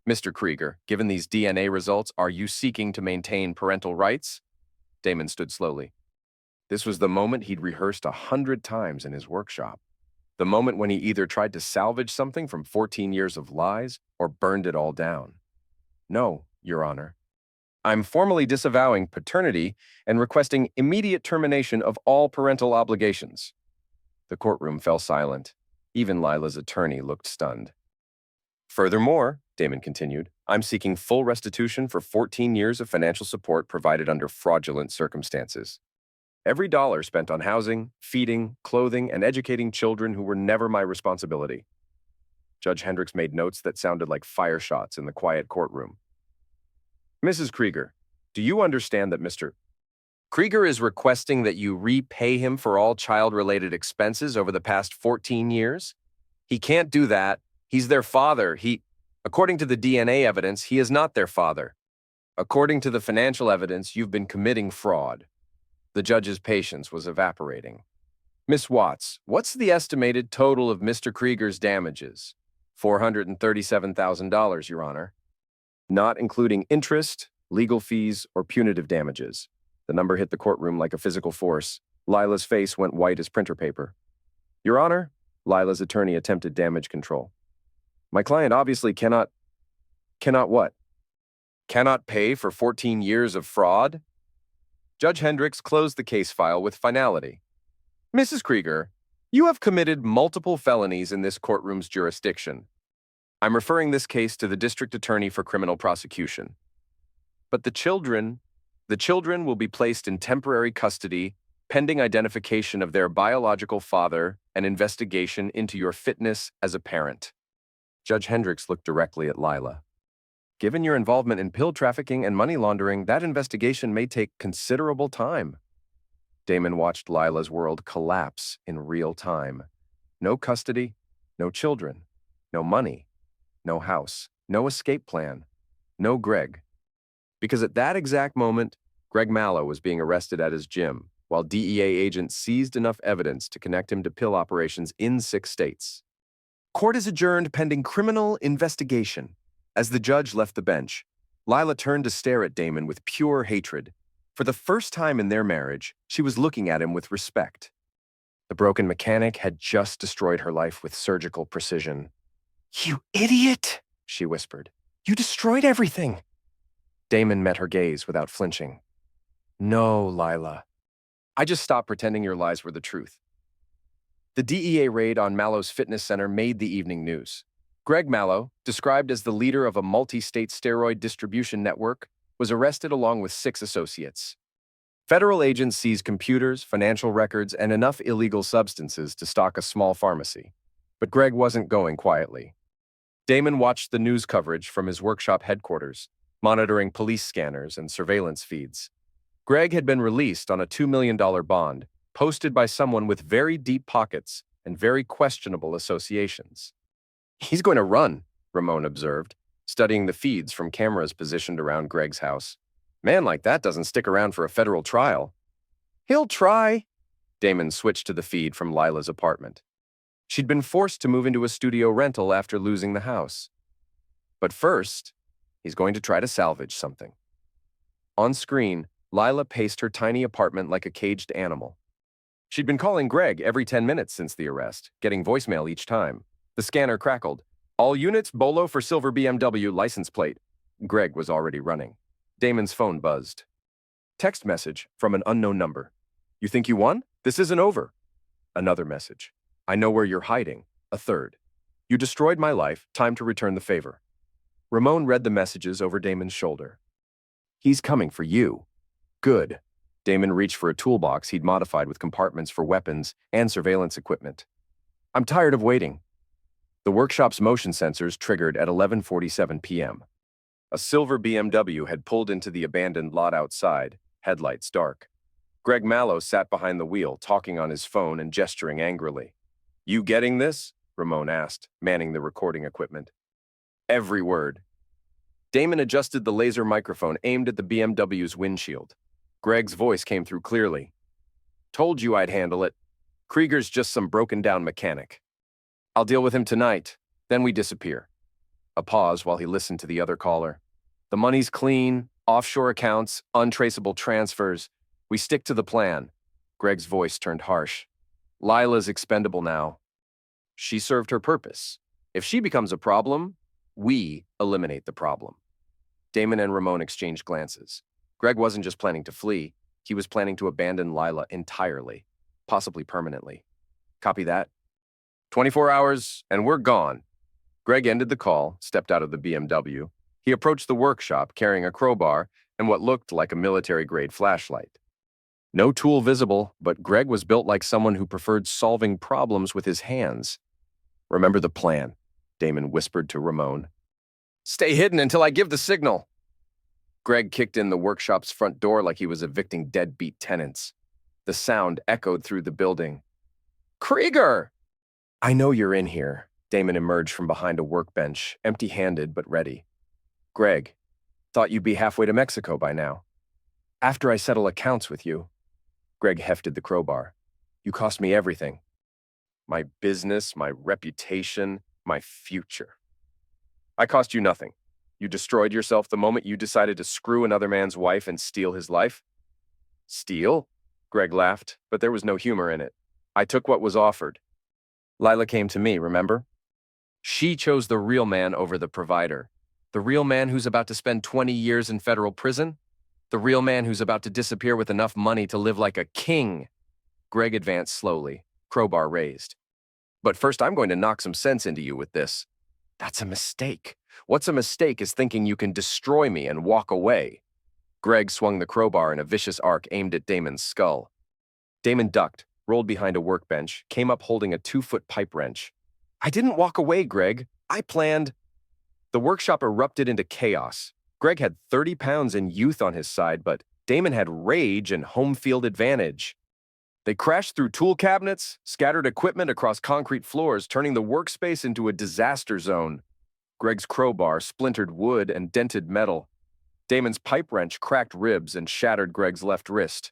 Mr. Krieger, given these DNA results, are you seeking to maintain parental rights? Damon stood slowly. This was the moment he'd rehearsed 100 times in his workshop. The moment when he either tried to salvage something from 14 years of lies or burned it all down. No, Your Honor. I'm formally disavowing paternity and requesting immediate termination of all parental obligations. The courtroom fell silent. Even Lila's attorney looked stunned. Furthermore, Damon continued, I'm seeking full restitution for 14 years of financial support provided under fraudulent circumstances. Every dollar spent on housing, feeding, clothing, and educating children who were never my responsibility. Judge Hendricks made notes that sounded like fire shots in the quiet courtroom. Mrs. Krieger, do you understand that Mr. Krieger is requesting that you repay him for all child-related expenses over the past 14 years? He can't do that. He's their father. According to the DNA evidence, he is not their father. According to the financial evidence, you've been committing fraud. The judge's patience was evaporating. Miss Watts, what's the estimated total of Mr. Krieger's damages? $437,000, Your Honor. Not including interest, legal fees, or punitive damages. The number hit the courtroom like a physical force. Lila's face went white as printer paper. Your Honor, Lila's attorney attempted damage control. My client obviously cannot what? Cannot pay for 14 years of fraud? Judge Hendricks closed the case file with finality. Mrs. Krieger, you have committed multiple felonies in this courtroom's jurisdiction. I'm referring this case to the district attorney for criminal prosecution. But the children will be placed in temporary custody pending identification of their biological father and investigation into your fitness as a parent. Judge Hendricks looked directly at Lila. Given your involvement in pill trafficking and money laundering, that investigation may take considerable time. Damon watched Lila's world collapse in real time. No custody, no children, no money, no house, no escape plan, no Greg. Because at that exact moment, Greg Mallow was being arrested at his gym, while DEA agents seized enough evidence to connect him to pill operations in 6 states. Court is adjourned pending criminal investigation. As the judge left the bench, Lila turned to stare at Damon with pure hatred. For the first time in their marriage, she was looking at him with respect. The broken mechanic had just destroyed her life with surgical precision. You idiot, she whispered. You destroyed everything. Damon met her gaze without flinching. No, Lila. I just stopped pretending your lies were the truth. The DEA raid on Mallow's fitness center made the evening news. Greg Mallow, described as the leader of a multi-state steroid distribution network, was arrested along with 6 associates. Federal agents seized computers, financial records, and enough illegal substances to stock a small pharmacy. But Greg wasn't going quietly. Damon watched the news coverage from his workshop headquarters, monitoring police scanners and surveillance feeds. Greg had been released on a $2 million bond, posted by someone with very deep pockets and very questionable associations. He's going to run, Ramon observed, studying the feeds from cameras positioned around Greg's house. Man like that doesn't stick around for a federal trial. He'll try. Damon switched to the feed from Lila's apartment. She'd been forced to move into a studio rental after losing the house. But first, he's going to try to salvage something. On screen, Lila paced her tiny apartment like a caged animal. She'd been calling Greg every 10 minutes since the arrest, getting voicemail each time. The scanner crackled. All units, Bolo for silver BMW license plate. Greg was already running. Damon's phone buzzed. Text message from an unknown number. You think you won? This isn't over. Another message. I know where you're hiding. A third. You destroyed my life. Time to return the favor. Ramon read the messages over Damon's shoulder. He's coming for you. Good. Damon reached for a toolbox he'd modified with compartments for weapons and surveillance equipment. I'm tired of waiting. The workshop's motion sensors triggered at 11:47 p.m. A silver BMW had pulled into the abandoned lot outside, headlights dark. Greg Mallow sat behind the wheel, talking on his phone and gesturing angrily. You getting this? Ramon asked, manning the recording equipment. Every word. Damon adjusted the laser microphone aimed at the BMW's windshield. Greg's voice came through clearly. Told you I'd handle it. Krieger's just some broken-down mechanic. I'll deal with him tonight, then we disappear. A pause while he listened to the other caller. The money's clean, offshore accounts, untraceable transfers. We stick to the plan. Greg's voice turned harsh. Lila's expendable now. She served her purpose. If she becomes a problem, we eliminate the problem. Damon and Ramon exchanged glances. Greg wasn't just planning to flee, he was planning to abandon Lila entirely, possibly permanently. Copy that? 24 hours, and we're gone. Greg ended the call, stepped out of the BMW. He approached the workshop carrying a crowbar and what looked like a military-grade flashlight. No tool visible, but Greg was built like someone who preferred solving problems with his hands. Remember the plan, Damon whispered to Ramon. Stay hidden until I give the signal. Greg kicked in the workshop's front door like he was evicting deadbeat tenants. The sound echoed through the building. Krieger! I know you're in here. Damon emerged from behind a workbench, empty-handed but ready. Greg, thought you'd be halfway to Mexico by now. After I settle accounts with you. Greg hefted the crowbar. You cost me everything. My business, my reputation, my future. I cost you nothing. You destroyed yourself the moment you decided to screw another man's wife and steal his life? Steal? Greg laughed, but there was no humor in it. I took what was offered. Lila came to me, remember? She chose the real man over the provider. The real man who's about to spend 20 years in federal prison? The real man who's about to disappear with enough money to live like a king. Greg advanced slowly, crowbar raised. But first I'm going to knock some sense into you with this. That's a mistake. What's a mistake is thinking you can destroy me and walk away. Greg swung the crowbar in a vicious arc aimed at Damon's skull. Damon ducked, rolled behind a workbench, came up holding a 2-foot pipe wrench. I didn't walk away, Greg. I planned. The workshop erupted into chaos. Greg had 30 pounds in youth on his side, but Damon had rage and home field advantage. They crashed through tool cabinets, scattered equipment across concrete floors, turning the workspace into a disaster zone. Greg's crowbar splintered wood and dented metal. Damon's pipe wrench cracked ribs and shattered Greg's left wrist.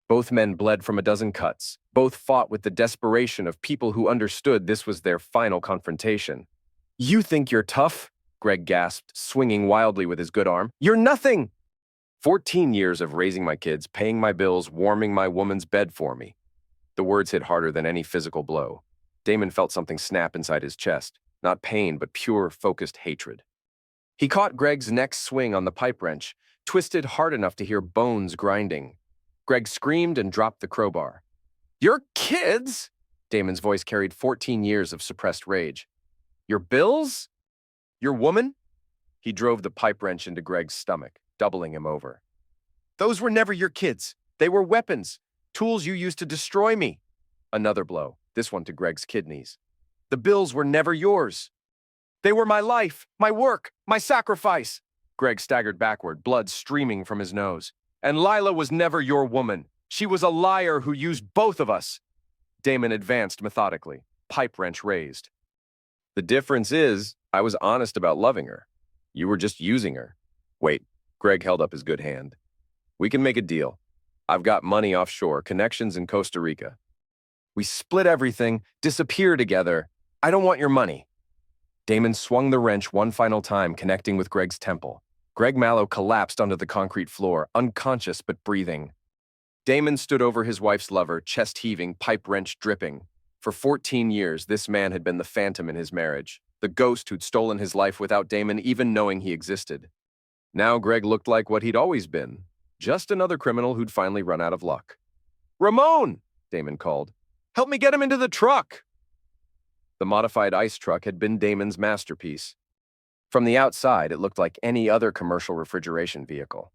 Both men bled from a dozen cuts. Both fought with the desperation of people who understood this was their final confrontation. You think you're tough? Greg gasped, swinging wildly with his good arm. You're nothing! 14 years of raising my kids, paying my bills, warming my woman's bed for me. The words hit harder than any physical blow. Damon felt something snap inside his chest. Not pain, but pure, focused hatred. He caught Greg's next swing on the pipe wrench, twisted hard enough to hear bones grinding. Greg screamed and dropped the crowbar. Your kids? Damon's voice carried 14 years of suppressed rage. Your bills? Your woman? He drove the pipe wrench into Greg's stomach, doubling him over. Those were never your kids. They were weapons, tools you used to destroy me. Another blow, this one to Greg's kidneys. The bills were never yours. They were my life, my work, my sacrifice. Greg staggered backward, blood streaming from his nose. And Lila was never your woman. She was a liar who used both of us. Damon advanced methodically, pipe wrench raised. The difference is, I was honest about loving her. You were just using her. Wait, Greg held up his good hand. We can make a deal. I've got money offshore, connections in Costa Rica. We split everything, disappear together. I don't want your money. Damon swung the wrench one final time, connecting with Greg's temple. Greg Mallow collapsed onto the concrete floor, unconscious but breathing. Damon stood over his wife's lover, chest heaving, pipe wrench dripping. For 14 years, this man had been the phantom in his marriage, the ghost who'd stolen his life without Damon even knowing he existed. Now Greg looked like what he'd always been, just another criminal who'd finally run out of luck. "Ramon!" Damon called. "Help me get him into the truck!" The modified ice truck had been Damon's masterpiece. From the outside, it looked like any other commercial refrigeration vehicle.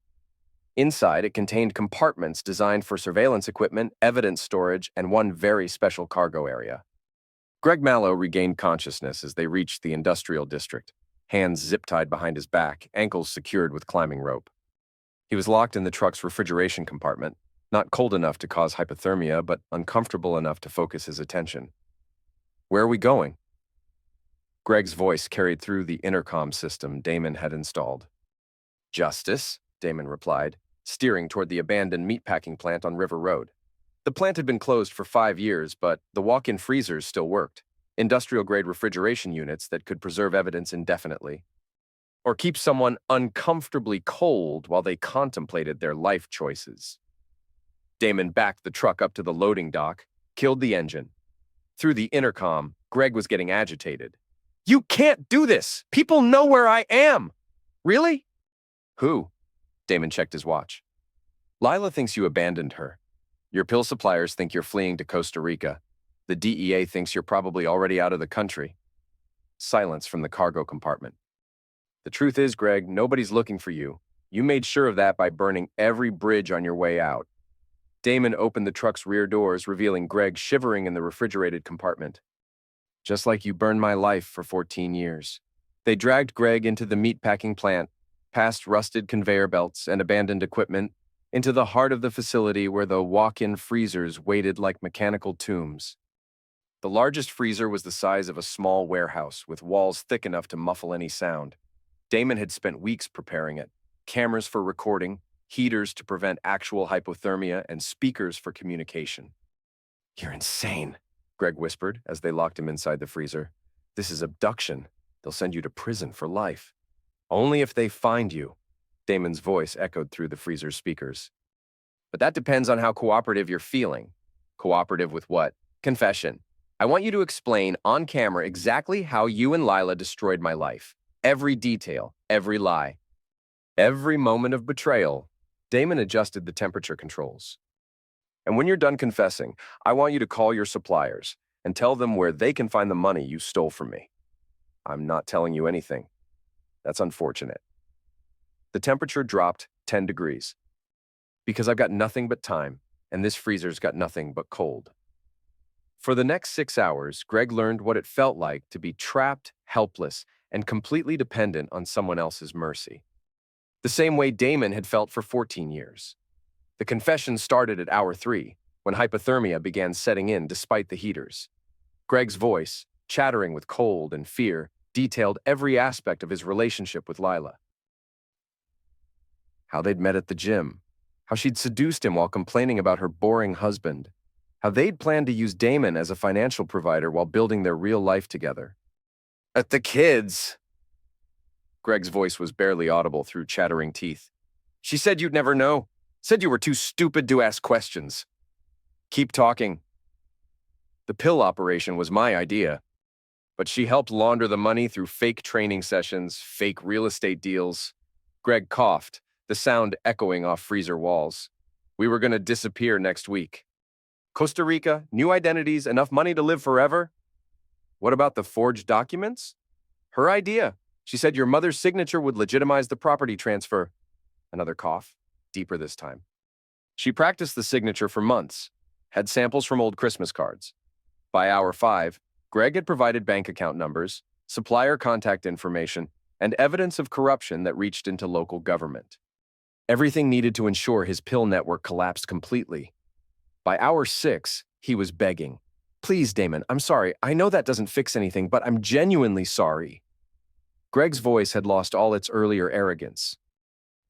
Inside, it contained compartments designed for surveillance equipment, evidence storage, and one very special cargo area. Greg Mallow regained consciousness as they reached the industrial district, hands zip-tied behind his back, ankles secured with climbing rope. He was locked in the truck's refrigeration compartment, not cold enough to cause hypothermia, but uncomfortable enough to focus his attention. "Where are we going?" Greg's voice carried through the intercom system Damon had installed. "Justice," Damon replied, steering toward the abandoned meatpacking plant on River Road. The plant had been closed for 5 years, but the walk-in freezers still worked, industrial-grade refrigeration units that could preserve evidence indefinitely, or keep someone uncomfortably cold while they contemplated their life choices. Damon backed the truck up to the loading dock, killed the engine. Through the intercom, Greg was getting agitated. "You can't do this! People know where I am!" "Really?" "Who?" Damon checked his watch. "Lila thinks you abandoned her. Your pill suppliers think you're fleeing to Costa Rica. The DEA thinks you're probably already out of the country." Silence from the cargo compartment. "The truth is, Greg, nobody's looking for you. You made sure of that by burning every bridge on your way out." Damon opened the truck's rear doors, revealing Greg shivering in the refrigerated compartment. "Just like you burned my life for 14 years. They dragged Greg into the meatpacking plant, past rusted conveyor belts and abandoned equipment, into the heart of the facility where the walk-in freezers waited like mechanical tombs. The largest freezer was the size of a small warehouse, with walls thick enough to muffle any sound. Damon had spent weeks preparing it, cameras for recording, heaters to prevent actual hypothermia, and speakers for communication. "You're insane," Greg whispered as they locked him inside the freezer. "This is abduction. They'll send you to prison for life." "Only if they find you," Damon's voice echoed through the freezer's speakers. "But that depends on how cooperative you're feeling." "Cooperative with what?" "Confession. I want you to explain on camera exactly how you and Lila destroyed my life. Every detail, every lie. Every moment of betrayal." Damon adjusted the temperature controls. "And when you're done confessing, I want you to call your suppliers and tell them where they can find the money you stole from me." "I'm not telling you anything." "That's unfortunate." The temperature dropped 10 degrees. "Because I've got nothing but time, and this freezer's got nothing but cold." For the next 6 hours, Greg learned what it felt like to be trapped, helpless, and completely dependent on someone else's mercy. The same way Damon had felt for 14 years. The confession started at hour 3, when hypothermia began setting in despite the heaters. Greg's voice, chattering with cold and fear, detailed every aspect of his relationship with Lila. How they'd met at the gym, how she'd seduced him while complaining about her boring husband, how they'd planned to use Damon as a financial provider while building their real life together. "At the kids," Greg's voice was barely audible through chattering teeth. "She said you'd never know. Said you were too stupid to ask questions." "Keep talking." "The pill operation was my idea. But she helped launder the money through fake training sessions, fake real estate deals." Greg coughed, the sound echoing off freezer walls. "We were going to disappear next week. Costa Rica, new identities, enough money to live forever." "What about the forged documents?" "Her idea. She said your mother's signature would legitimize the property transfer." Another cough, deeper this time. "She practiced the signature for months, had samples from old Christmas cards. By hour 5, Greg had provided bank account numbers, supplier contact information, and evidence of corruption that reached into local government. Everything needed to ensure his pill network collapsed completely. By hour 6, he was begging. Please, Damon, I'm sorry. I know that doesn't fix anything, but I'm genuinely sorry. Greg's voice had lost all its earlier arrogance.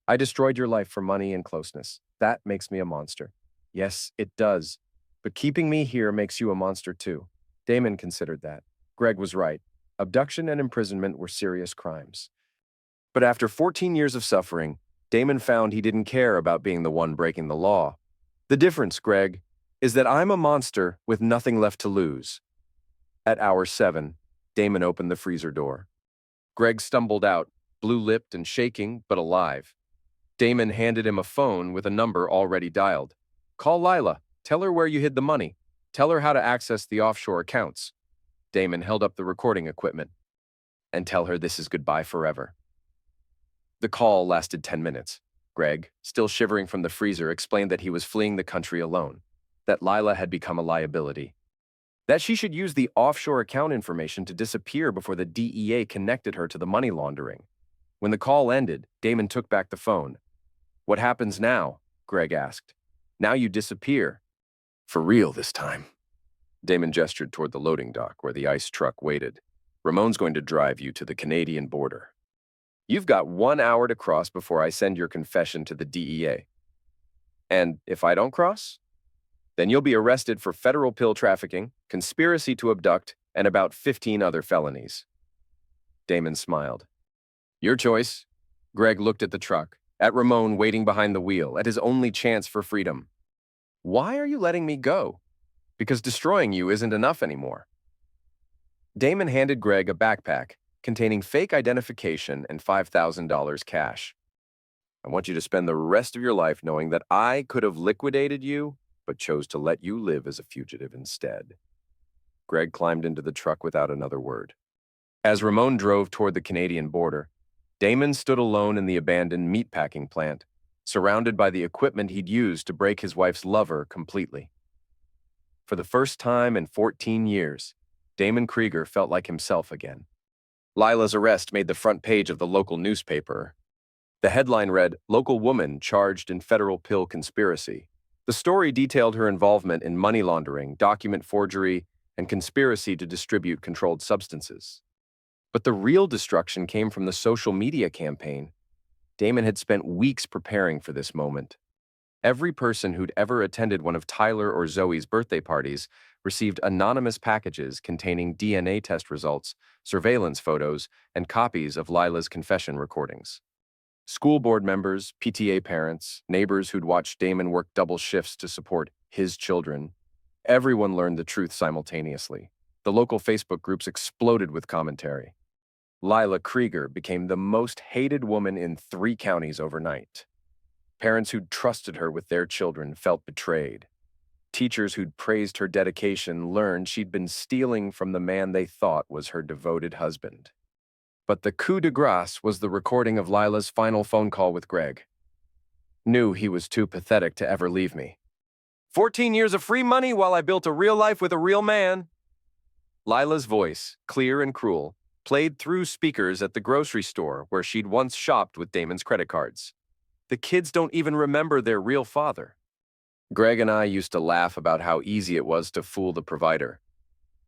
I destroyed your life for money and closeness. That makes me a monster. Yes, it does. But keeping me here makes you a monster too. Damon considered that. Greg was right. Abduction and imprisonment were serious crimes. But after 14 years of suffering, Damon found he didn't care about being the one breaking the law. The difference, Greg, is that I'm a monster with nothing left to lose. At hour 7, Damon opened the freezer door. Greg stumbled out, blue-lipped and shaking, but alive. Damon handed him a phone with a number already dialed. Call Lila. Tell her where you hid the money. Tell her how to access the offshore accounts. Damon held up the recording equipment. And tell her this is goodbye forever. The call lasted 10 minutes. Greg, still shivering from the freezer, explained that he was fleeing the country alone, that Lila had become a liability, that she should use the offshore account information to disappear before the DEA connected her to the money laundering. When the call ended, Damon took back the phone. What happens now? Greg asked. Now you disappear. For real this time. Damon gestured toward the loading dock where the ice truck waited. Ramon's going to drive you to the Canadian border. You've got 1 hour to cross before I send your confession to the DEA. And if I don't cross? Then you'll be arrested for federal pill trafficking, conspiracy to abduct, and about 15 other felonies. Damon smiled. Your choice. Greg looked at the truck, at Ramon waiting behind the wheel, at his only chance for freedom. Why are you letting me go? Because destroying you isn't enough anymore. Damon handed Greg a backpack containing fake identification and $5,000 cash. I want you to spend the rest of your life knowing that I could have liquidated you, but chose to let you live as a fugitive instead. Greg climbed into the truck without another word. As Ramon drove toward the Canadian border, Damon stood alone in the abandoned meatpacking plant, surrounded by the equipment he'd used to break his wife's lover completely. For the first time in 14 years, Damon Krieger felt like himself again. Lila's arrest made the front page of the local newspaper. The headline read, "Local woman charged in federal pill conspiracy." The story detailed her involvement in money laundering, document forgery, and conspiracy to distribute controlled substances. But the real destruction came from the social media campaign. Damon had spent weeks preparing for this moment. Every person who'd ever attended one of Tyler or Zoe's birthday parties received anonymous packages containing DNA test results, surveillance photos, and copies of Lila's confession recordings. School board members, PTA parents, neighbors who'd watched Damon work double shifts to support his children. Everyone learned the truth simultaneously. The local Facebook groups exploded with commentary. Lila Krieger became the most hated woman in 3 counties overnight. Parents who'd trusted her with their children felt betrayed. Teachers who'd praised her dedication learned she'd been stealing from the man they thought was her devoted husband. But the coup de grace was the recording of Lila's final phone call with Greg. Knew he was too pathetic to ever leave me. 14 years of free money while I built a real life with a real man. Lila's voice, clear and cruel, played through speakers at the grocery store where she'd once shopped with Damon's credit cards. The kids don't even remember their real father. Greg and I used to laugh about how easy it was to fool the provider.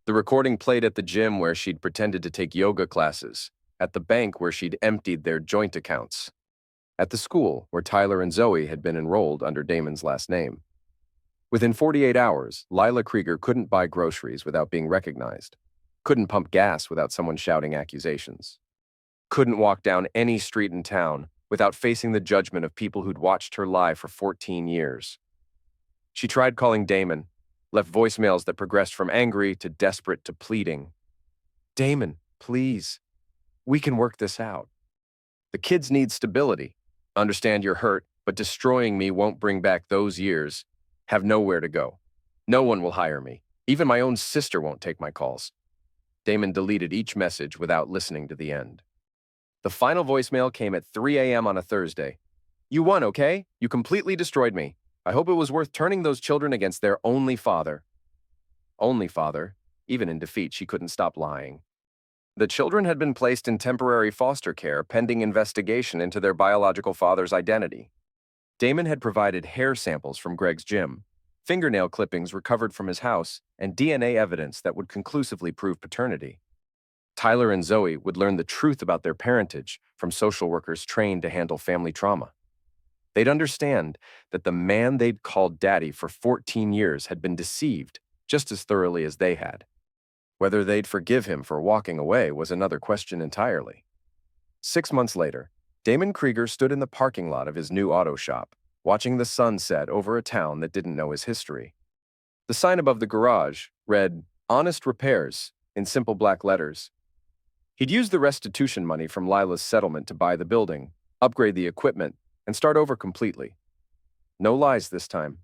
The recording played at the gym where she'd pretended to take yoga classes, at the bank where she'd emptied their joint accounts, at the school where Tyler and Zoe had been enrolled under Damon's last name. Within 48 hours, Lila Krieger couldn't buy groceries without being recognized, couldn't pump gas without someone shouting accusations, couldn't walk down any street in town without facing the judgment of people who'd watched her lie for 14 years. She tried calling Damon, left voicemails that progressed from angry to desperate to pleading. Damon, please. We can work this out. The kids need stability. Understand you're hurt, but destroying me won't bring back those years. Have nowhere to go. No one will hire me. Even my own sister won't take my calls. Damon deleted each message without listening to the end. The final voicemail came at 3 a.m. on a Thursday. You won, okay? You completely destroyed me. I hope it was worth turning those children against their only father. Only father. Even in defeat, she couldn't stop lying. The children had been placed in temporary foster care pending investigation into their biological father's identity. Damon had provided hair samples from Greg's gym, fingernail clippings recovered from his house, and DNA evidence that would conclusively prove paternity. Tyler and Zoe would learn the truth about their parentage from social workers trained to handle family trauma. They'd understand that the man they'd called daddy for 14 years had been deceived just as thoroughly as they had. Whether they'd forgive him for walking away was another question entirely. 6 months later, Damon Krieger stood in the parking lot of his new auto shop, watching the sun set over a town that didn't know his history. The sign above the garage read, "Honest Repairs," in simple black letters. He'd used the restitution money from Lila's settlement to buy the building, upgrade the equipment, and start over completely. No lies this time.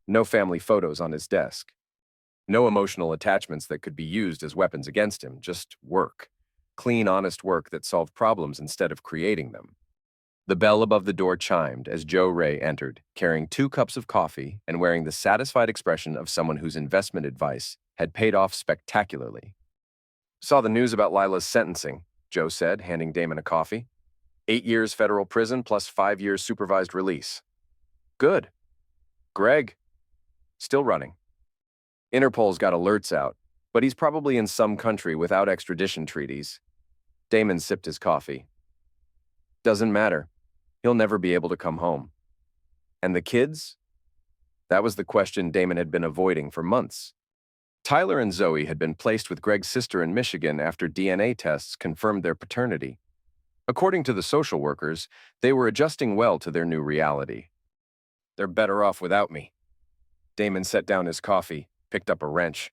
No family photos on his desk. No emotional attachments that could be used as weapons against him, just work. Clean, honest work that solved problems instead of creating them. The bell above the door chimed as Joe Ray entered, carrying 2 cups of coffee and wearing the satisfied expression of someone whose investment advice had paid off spectacularly. "Saw the news about Lila's sentencing," Joe said, handing Damon a coffee. 8 years federal prison plus 5 years supervised release. "Good. Greg?" "Still running. Interpol's got alerts out, but he's probably in some country without extradition treaties." Damon sipped his coffee. "Doesn't matter. He'll never be able to come home." "And the kids?" That was the question Damon had been avoiding for months. Tyler and Zoe had been placed with Greg's sister in Michigan after DNA tests confirmed their paternity. According to the social workers, they were adjusting well to their new reality. "They're better off without me." Damon set down his coffee, picked up a wrench.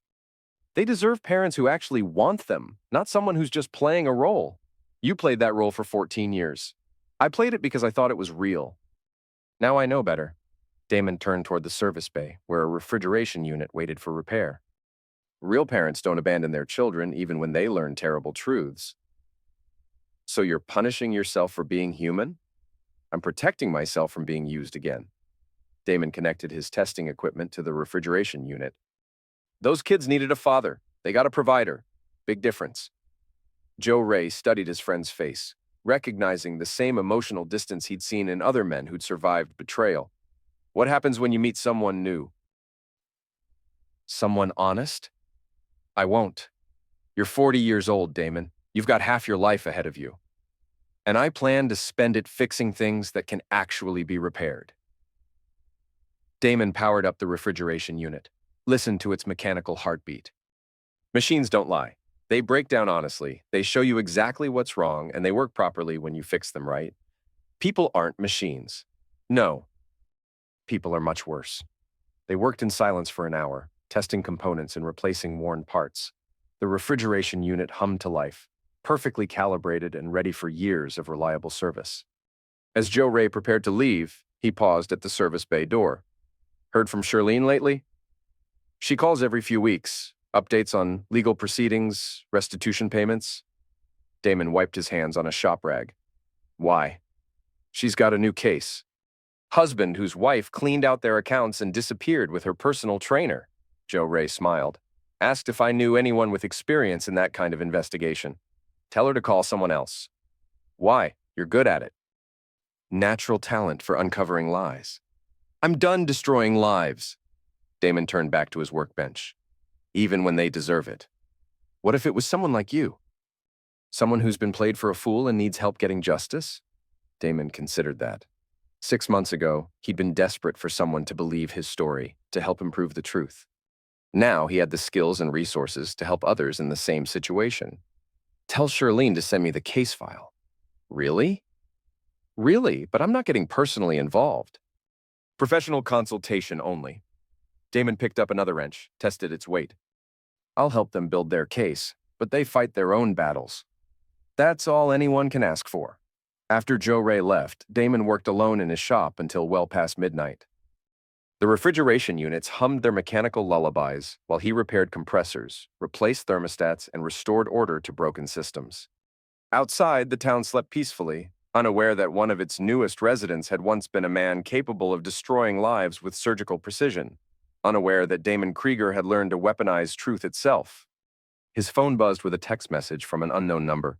"They deserve parents who actually want them, not someone who's just playing a role. You played that role for 14 years. I played it because I thought it was real. Now I know better." Damon turned toward the service bay, where a refrigeration unit waited for repair. Real parents don't abandon their children even when they learn terrible truths. "So you're punishing yourself for being human?" "I'm protecting myself from being used again." Damon connected his testing equipment to the refrigeration unit. "Those kids needed a father. They got a provider. Big difference." Joe Ray studied his friend's face, recognizing the same emotional distance he'd seen in other men who'd survived betrayal. "What happens when you meet someone new?" "Someone honest?" "I won't. You're 40 years old, Damon. You've got half your life ahead of you. And I plan to spend it fixing things that can actually be repaired." Damon powered up the refrigeration unit, listened to its mechanical heartbeat. Machines don't lie. They break down honestly, they show you exactly what's wrong, and they work properly when you fix them right. People aren't machines. No. People are much worse. They worked in silence for an hour, testing components and replacing worn parts. The refrigeration unit hummed to life, perfectly calibrated and ready for years of reliable service. As Joe Ray prepared to leave, he paused at the service bay door. "Heard from Shirlene lately?" "She calls every few weeks. Updates on legal proceedings, restitution payments." Damon wiped his hands on a shop rag. "Why?" "She's got a new case. Husband whose wife cleaned out their accounts and disappeared with her personal trainer." Joe Ray smiled. "Asked if I knew anyone with experience in that kind of investigation. Tell her to call someone else." "Why? You're good at it." "Natural talent for uncovering lies." "I'm done destroying lives." Damon turned back to his workbench. "Even when they deserve it." "What if it was someone like you? Someone who's been played for a fool and needs help getting justice?" Damon considered that. 6 months ago, he'd been desperate for someone to believe his story, to help him prove the truth. Now he had the skills and resources to help others in the same situation. "Tell Shirlene to send me the case file." "Really?" "Really, but I'm not getting personally involved." "Professional consultation only." Damon picked up another wrench, tested its weight. "I'll help them build their case, but they fight their own battles. That's all anyone can ask for." After Joe Ray left, Damon worked alone in his shop until well past midnight. The refrigeration units hummed their mechanical lullabies while he repaired compressors, replaced thermostats, and restored order to broken systems. Outside, the town slept peacefully, unaware that one of its newest residents had once been a man capable of destroying lives with surgical precision, unaware that Damon Krieger had learned to weaponize truth itself. His phone buzzed with a text message from an unknown number.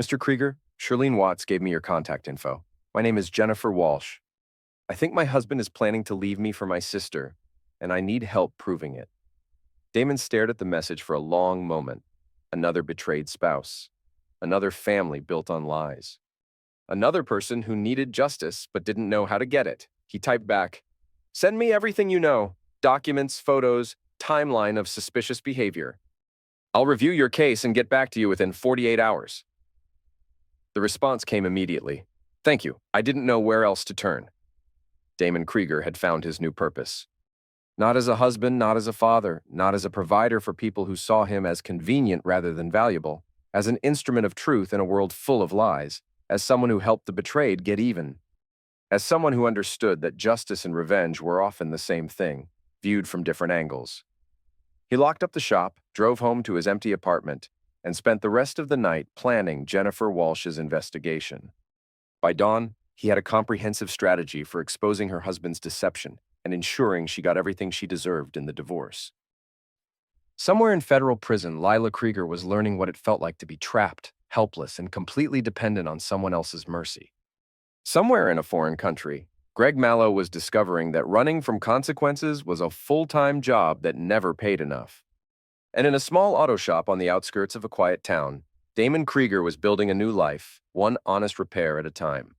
"Mr. Krieger, Shirlene Watts gave me your contact info. My name is Jennifer Walsh. I think my husband is planning to leave me for my sister. and I need help proving it." Damon stared at the message for a long moment. Another betrayed spouse. Another family built on lies. Another person who needed justice but didn't know how to get it. He typed back, "Send me everything you know. Documents, photos, timeline of suspicious behavior. I'll review your case and get back to you within 48 hours." The response came immediately. "Thank you. I didn't know where else to turn." Damon Krieger had found his new purpose. Not as a husband, not as a father, not as a provider for people who saw him as convenient rather than valuable, as an instrument of truth in a world full of lies, as someone who helped the betrayed get even, as someone who understood that justice and revenge were often the same thing, viewed from different angles. He locked up the shop, drove home to his empty apartment, and spent the rest of the night planning Jennifer Walsh's investigation. By dawn, he had a comprehensive strategy for exposing her husband's deception and ensuring she got everything she deserved in the divorce. Somewhere in federal prison, Lila Krieger was learning what it felt like to be trapped, helpless, and completely dependent on someone else's mercy. Somewhere in a foreign country, Greg Mallow was discovering that running from consequences was a full-time job that never paid enough. And in a small auto shop on the outskirts of a quiet town, Damon Krieger was building a new life, one honest repair at a time.